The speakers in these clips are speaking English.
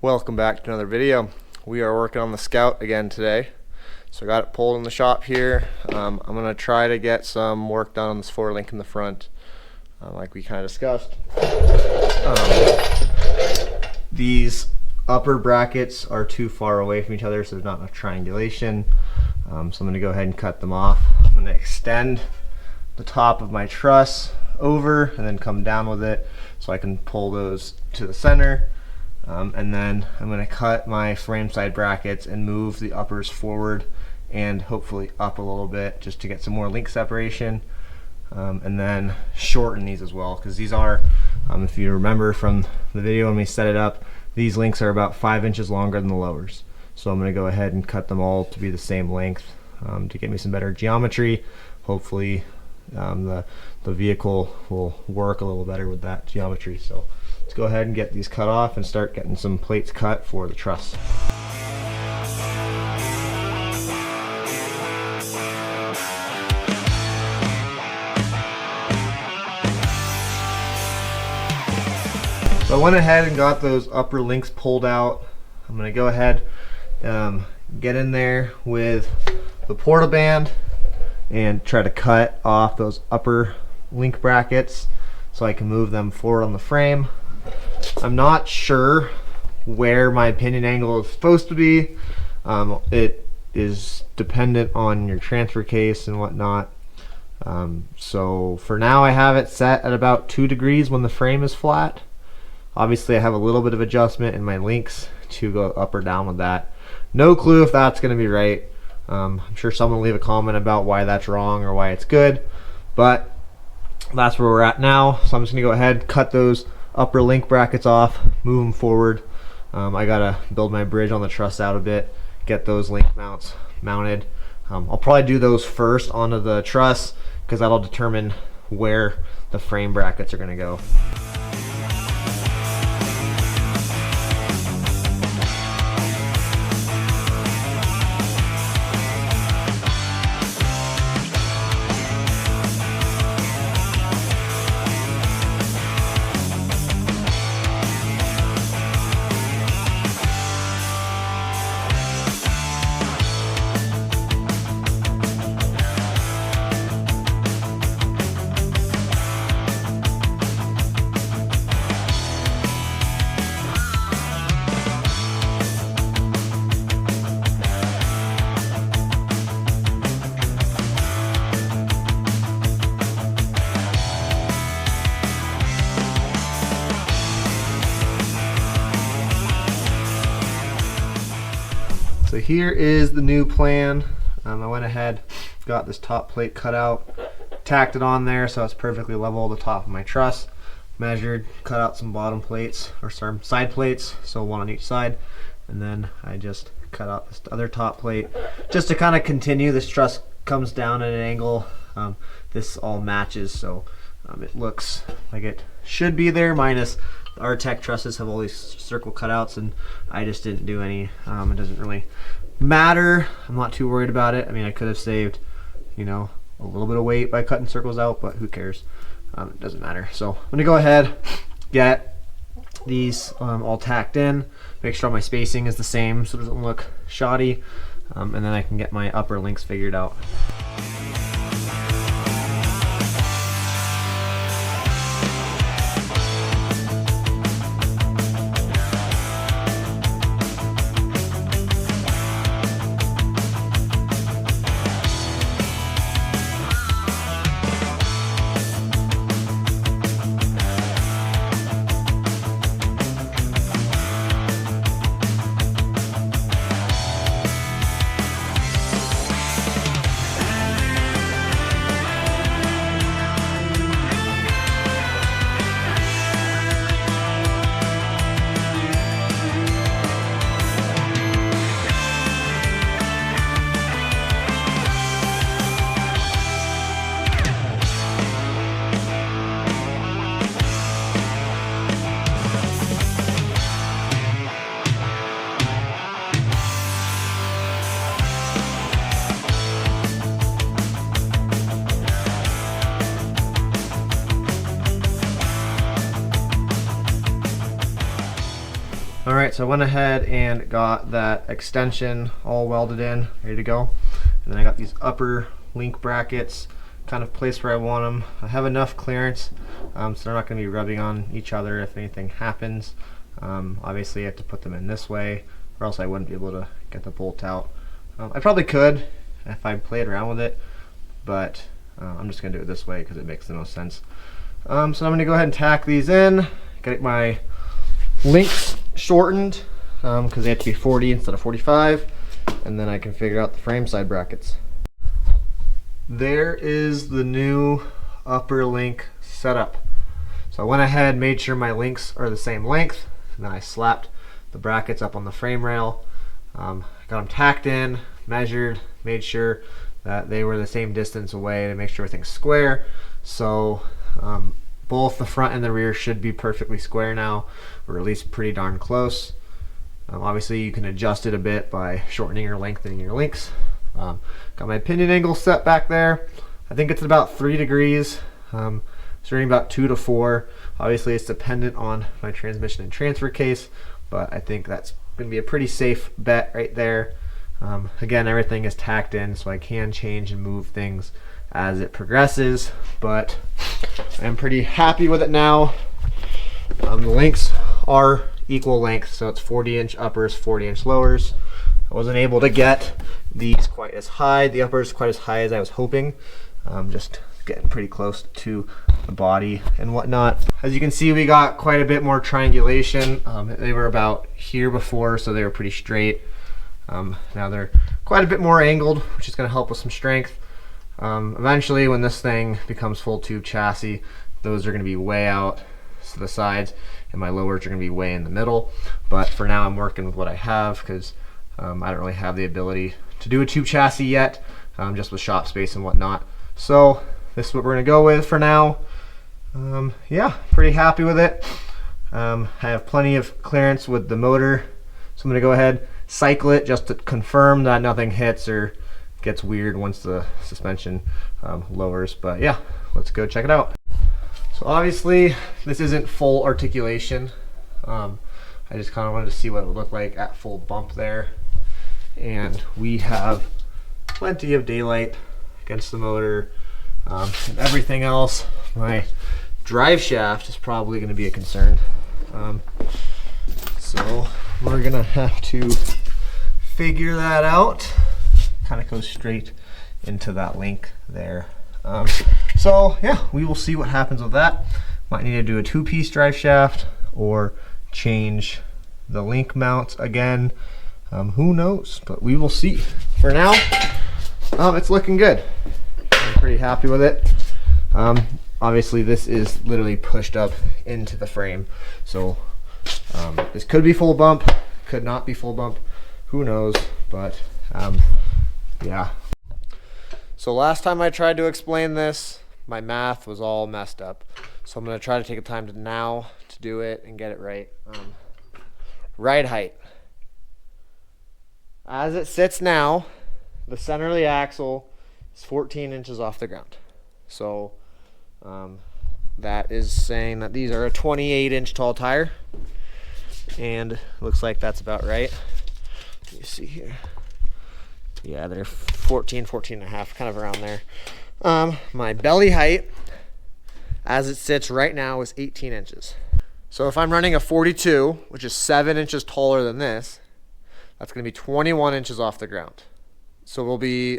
Welcome back to another video. We are working on the Scout again today. So I got it pulled in the shop here. I'm going to try to get some work done on this forward link in the front, like we kind of discussed. These upper brackets are too far away from each other, so there's not enough triangulation. So I'm going to go ahead and cut them off. I'm going to extend the top of my truss over and then come down with it so I can pull those to the center. And then I'm going to cut my frame side brackets and move the uppers forward and hopefully up a little bit just to get some more link separation, and then shorten these as well, because these are, if you remember from the video when we set it up, these links are about 5 inches longer than the lowers. So I'm going to go ahead and cut them all to be the same length to get me some better geometry. Hopefully the vehicle will work a little better with that geometry. So let's go ahead and get these cut off and start getting some plates cut for the truss. So I went ahead and got those upper links pulled out. I'm going to go ahead, get in there with the porta band and try to cut off those upper link brackets so I can move them forward on the frame. I'm not sure where my pinion angle is supposed to be. It is dependent on your transfer case and whatnot. So for now I have it set at about 2 degrees when the frame is flat. Obviously I have a little bit of adjustment in my links to go up or down with that. No clue if that's going to be right. I'm sure someone will leave a comment about why that's wrong or why it's good, but that's where we're at now. So I'm just going to go ahead, cut those upper link brackets off, move them forward. I gotta build my bridge on the truss out a bit, get those link mounts mounted. I'll probably do those first onto the truss because that'll determine where the frame brackets are going to go. So here is the new plan. I went ahead, got this top plate cut out, tacked it on there so it's perfectly level the top of my truss, measured, cut out some bottom plates, or some side plates, so one on each side, and then I just cut out this other top plate just to kind of continue. This truss comes down at an angle. This all matches, so it looks like it should be there, minus our tech trusses have all these circle cutouts and I just didn't do any. It doesn't really matter. I'm not too worried about it. I mean, I could have saved, you know, a little bit of weight by cutting circles out, but who cares? It doesn't matter. So I'm gonna go ahead, get these all tacked in, make sure all my spacing is the same so it doesn't look shoddy, and then I can get my upper links figured out. so I went ahead and got that extension all welded in, ready to go. And then I got these upper link brackets kind of placed where I want them. I have enough clearance, so they're not going to be rubbing on each other if anything happens. Obviously I have to put them in this way, or else I wouldn't be able to get the bolt out. I probably could if I played around with it, but I'm just going to do it this way because it makes the most sense. So I'm going to go ahead and tack these in, get my links shortened because they have to be 40 instead of 45, and then I can figure out the frame side brackets. There is the new upper link setup. So I went ahead and made sure my links are the same length, and then I slapped the brackets up on the frame rail. Got them tacked in, measured, made sure that they were the same distance away to make sure everything's square. So both the front and the rear should be perfectly square now, or at least pretty darn close. Obviously you can adjust it a bit by shortening or lengthening your links. Got my pinion angle set back there. I think it's about 3 degrees, starting about 2 to 4. Obviously it's dependent on my transmission and transfer case, but I think that's going to be a pretty safe bet right there. Again, everything is tacked in, so I can change and move things as it progresses, but I'm pretty happy with it now. The links are equal length, so it's 40-inch uppers, 40-inch lowers. I wasn't able to get these quite as high, the uppers quite as high as I was hoping. Just getting pretty close to the body and whatnot. As you can see, we got quite a bit more triangulation. They were about here before, so they were pretty straight. Now they're quite a bit more angled, which is going to help with some strength. Eventually, when this thing becomes full tube chassis, those are going to be way out to the sides, and my lowers are going to be way in the middle. But for now, I'm working with what I have because I don't really have the ability to do a tube chassis yet, just with shop space and whatnot. So this is what we're going to go with for now. Yeah, pretty happy with it. I have plenty of clearance with the motor, so I'm going to go ahead, cycle it just to confirm that nothing hits or gets weird once the suspension lowers. But yeah, let's go check it out. So obviously this isn't full articulation. I just kind of wanted to see what it would look like at full bump there. And we have plenty of daylight against the motor and everything else. My drive shaft is probably going to be a concern. So we're going to have to figure that out. Kind of goes straight into that link there. So yeah, we will see what happens with that. Might need to do a 2-piece drive shaft or change the link mounts again. Who knows, but we will see. For now, it's looking good. I'm pretty happy with it. Obviously this is literally pushed up into the frame, so this could be full bump, could not be full bump, who knows, but yeah. So last time I tried to explain this, my math was all messed up, so I'm going to try to take the time now to do it and get it right. Ride height. As it sits now, the center of the axle is 14 inches off the ground. So that is saying that these are a 28-inch tall tire, and looks like that's about right. Let me see here. Yeah, they're 14 and a half, kind of around there. My belly height, as it sits right now, is 18 inches. So if I'm running a 42, which is 7 inches taller than this, that's going to be 21 inches off the ground. So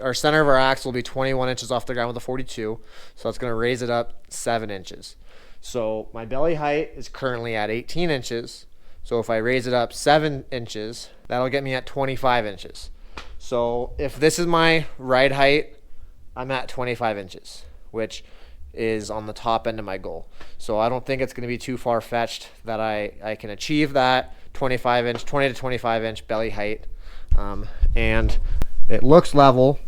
our center of our axle will be 21 inches off the ground with a 42. So that's going to raise it up 7 inches. So my belly height is currently at 18 inches. So if I raise it up 7 inches, that'll get me at 25 inches. So if this is my ride height, I'm at 25 inches, which is on the top end of my goal. So I don't think it's going to be too far-fetched that I can achieve that 20 to 25 inch belly height. And it looks level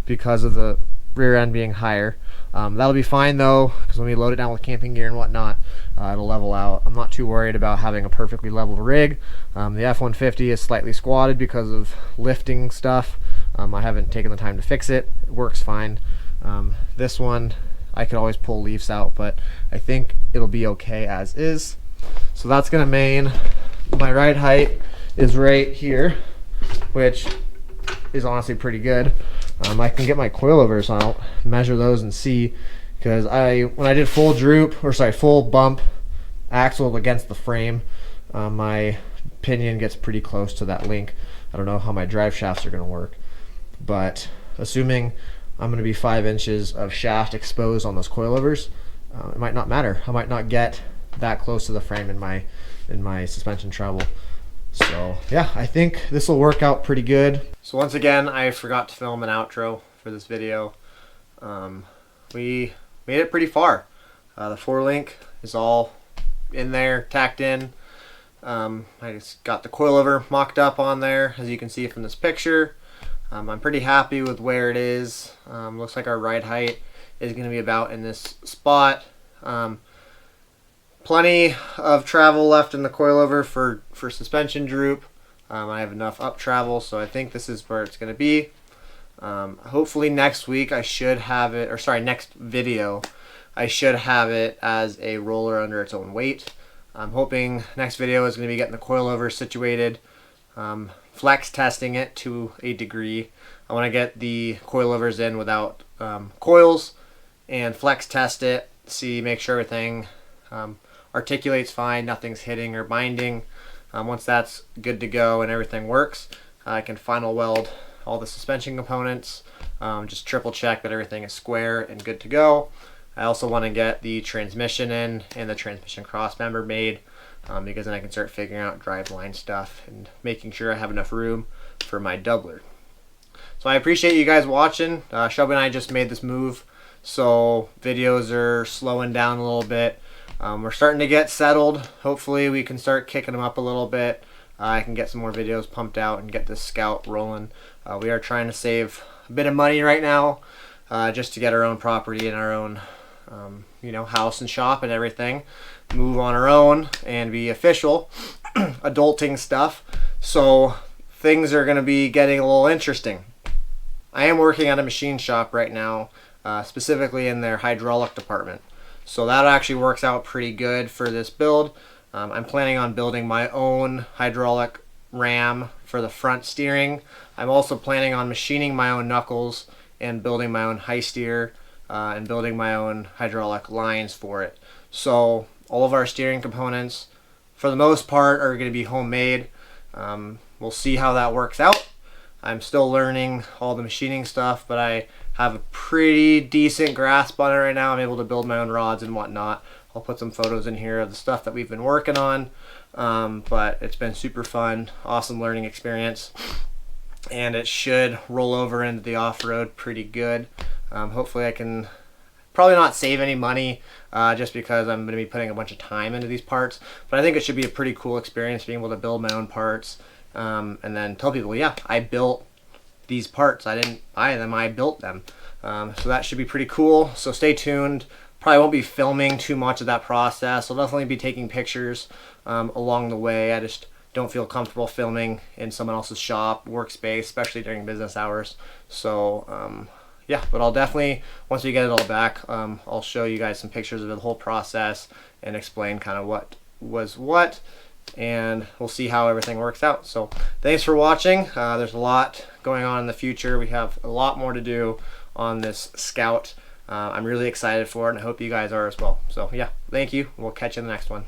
because of the rear end being higher. That'll be fine though, because when we load it down with camping gear and whatnot, it'll level out. I'm not too worried about having a perfectly leveled rig. The F-150 is slightly squatted because of lifting stuff. I haven't taken the time to fix it. It works fine. This one, I could always pull leaves out, but I think it'll be okay as is. So that's going to main my ride height is right here, which is honestly pretty good. I can get my coilovers out, measure those, and see, because when I did full bump axle against the frame, my pinion gets pretty close to that link. I don't know how my drive shafts are going to work, but assuming I'm going to be 5 inches of shaft exposed on those coilovers, it might not matter. I might not get that close to the frame in my suspension travel. So yeah, I think this will work out pretty good. So once again, I forgot to film an outro for this video. We made it pretty far. The 4-link is all in there, tacked in. I just got the coilover mocked up on there, as you can see from this picture. I'm pretty happy with where it is. Looks like our ride height is going to be about in this spot. Plenty of travel left in the coilover for suspension droop. I have enough up travel, so I think this is where it's going to be. Hopefully next week I should have it, or sorry, next video I should have it as a roller under its own weight. I'm hoping next video is going to be getting the coilover situated, flex testing it to a degree. I want to get the coilovers in without coils and flex test it, make sure everything articulates fine, nothing's hitting or binding. Once that's good to go and everything works, I can final weld all the suspension components, just triple check that everything is square and good to go. I also want to get the transmission in and the transmission cross member made, because then I can start figuring out drive line stuff and making sure I have enough room for my doubler. So I appreciate you guys watching. Shelby and I just made this move, so videos are slowing down a little bit. We're starting to get settled. Hopefully we can start kicking them up a little bit. I can get some more videos pumped out and get this Scout rolling. We are trying to save a bit of money right now, just to get our own property and our own house and shop and everything, move on our own and be official adulting stuff. So things are going to be getting a little interesting. I am working at a machine shop right now, specifically in their hydraulic department. So that actually works out pretty good for this build. I'm planning on building my own hydraulic ram for the front steering. I'm also planning on machining my own knuckles and building my own high steer, and building my own hydraulic lines for it. So all of our steering components, for the most part, are going to be homemade. We'll see how that works out. I'm still learning all the machining stuff, but I have a pretty decent grasp on it right now. I'm able to build my own rods and whatnot. I'll put some photos in here of the stuff that we've been working on, but it's been super fun, awesome learning experience, and it should roll over into the off-road pretty good. Hopefully I can probably not save any money, just because I'm going to be putting a bunch of time into these parts, but I think it should be a pretty cool experience being able to build my own parts, and then tell people, yeah, I built these parts. I didn't buy them, I built them. So that should be pretty cool. So stay tuned. Probably won't be filming too much of that process. I'll definitely be taking pictures along the way. I just don't feel comfortable filming in someone else's shop, workspace, especially during business hours. So yeah, but I'll definitely, once we get it all back, I'll show you guys some pictures of the whole process and explain kind of what was what, and we'll see how everything works out. So thanks for watching. There's a lot going on in the future. We have a lot more to do on this Scout. I'm really excited for it, and I hope you guys are as well. So yeah, thank you. We'll catch you in the next one.